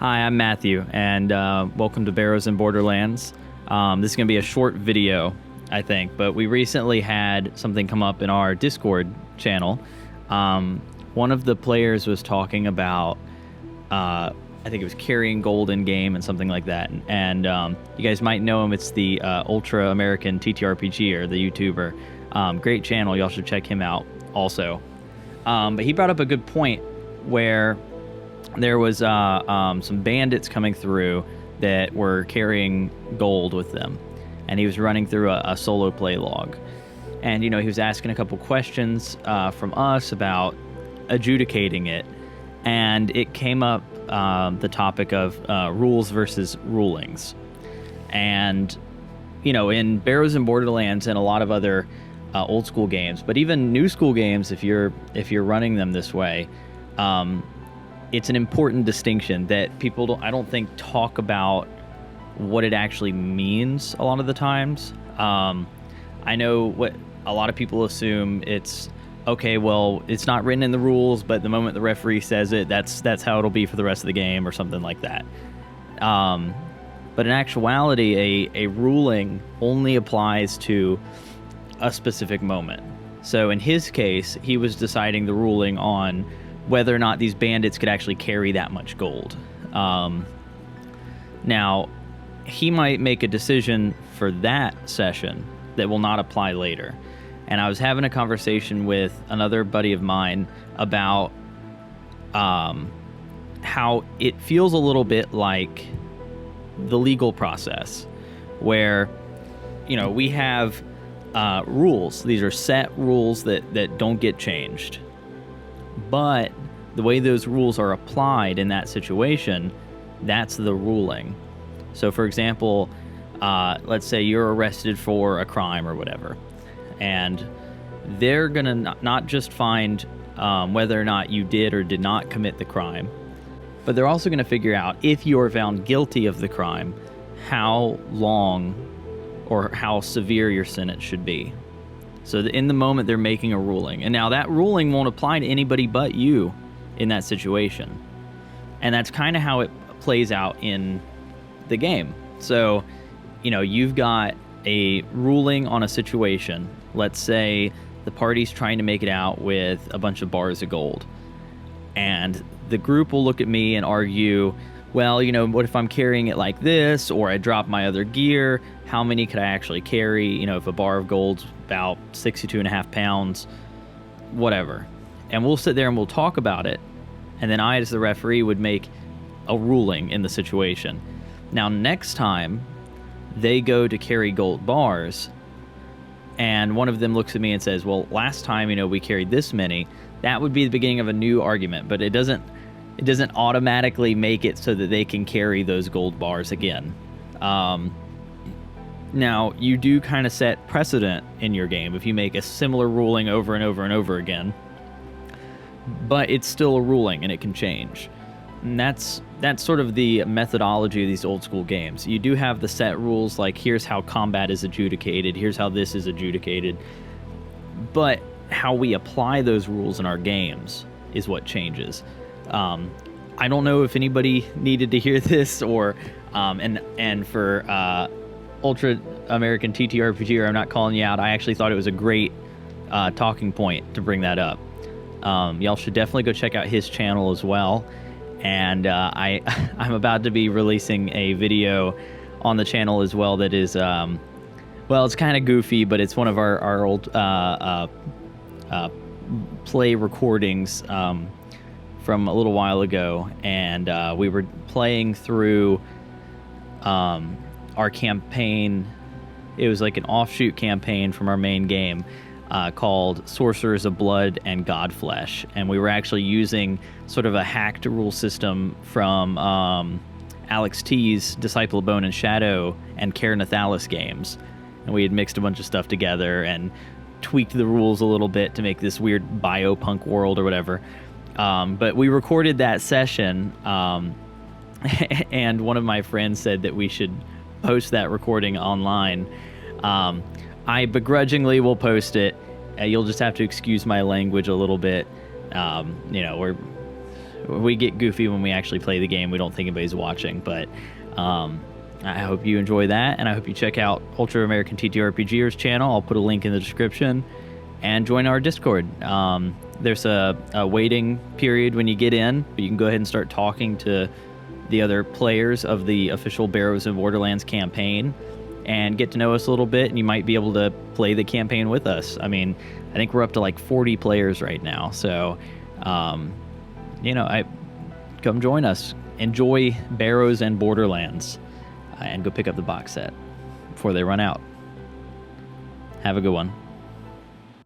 Hi, I'm Matthew, and welcome to Barrows and Borderlands. This is going to be a short video, I think, but we recently had something come up in our Discord channel. One of the players was talking about, I think it was carrying gold in game and something like that, and you guys might know him. It's the Ultra American TTRPGer, the YouTuber. Great channel, y'all should check him out also. But he brought up a good point where there was some bandits coming through that were carrying gold with them, and he was running through a solo play log, and he was asking a couple questions from us about adjudicating it, and it came up the topic of rules versus rulings. And in Barrows and Borderlands and a lot of other old school games, but even new school games, if you're running them this way, it's an important distinction that people I don't think talk about what it actually means a lot of the times. I know what a lot of people assume. It's okay, well, it's not written in the rules, but the moment the referee says it, that's how it'll be for the rest of the game or something like that. But in actuality, a ruling only applies to a specific moment. So in his case, he was deciding the ruling on whether or not these bandits could actually carry that much gold. Now, he might make a decision for that session that will not apply later. And I was having a conversation with another buddy of mine about how it feels a little bit like the legal process, where we have rules. These are set rules that don't get changed. But the way those rules are applied in that situation, that's the ruling. So, for example, let's say you're arrested for a crime or whatever, and they're going to not just find whether or not you did or did not commit the crime, but they're also going to figure out if you're found guilty of the crime, how long or how severe your sentence should be. So in the moment, they're making a ruling. And now that ruling won't apply to anybody but you in that situation. And that's kind of how it plays out in the game. So, you've got a ruling on a situation. Let's say the party's trying to make it out with a bunch of bars of gold. And the group will look at me and argue, well, what if I'm carrying it like this, or I drop my other gear? How many could I actually carry? If a bar of gold's about 62.5 pounds, whatever. And we'll sit there and we'll talk about it. And then I, as the referee, would make a ruling in the situation. Now, next time they go to carry gold bars, and one of them looks at me and says, well, last time, we carried this many, that would be the beginning of a new argument, but it doesn't automatically make it so that they can carry those gold bars again. Now, you do kind of set precedent in your game if you make a similar ruling over and over and over again, but it's still a ruling and it can change. And that's sort of the methodology of these old school games. You do have the set rules, like here's how combat is adjudicated, here's how this is adjudicated, but how we apply those rules in our games is what changes. I don't know if anybody needed to hear this, or and for Ultra American TTRPG, I'm not calling you out. I actually thought it was a great talking point to bring that up. Y'all should definitely go check out his channel as well. And I'm about to be releasing a video on the channel as well that is, it's kind of goofy, but it's one of our old play recordings from a little while ago, and we were playing through our campaign. It was like an offshoot campaign from our main game called Sorcerers of Blood and Godflesh, and we were actually using sort of a hacked rule system from Alex T's Disciple of Bone and Shadow and Care Nathalis games, and we had mixed a bunch of stuff together and tweaked the rules a little bit to make this weird biopunk world or whatever. But we recorded that session, and one of my friends said that we should post that recording online. I begrudgingly will post it. You'll just have to excuse my language a little bit. we get goofy when we actually play the game. We don't think anybody's watching, but I hope you enjoy that, and I hope you check out Ultra American TTRPGers channel. I'll put a link in the description, and join our Discord. There's a waiting period when you get in, but you can go ahead and start talking to the other players of the official Barrows and Borderlands campaign and get to know us a little bit, and you might be able to play the campaign with us. I mean, I think we're up to like 40 players right now, so come join us. Enjoy Barrows and Borderlands, and go pick up the box set before they run out. Have a good one.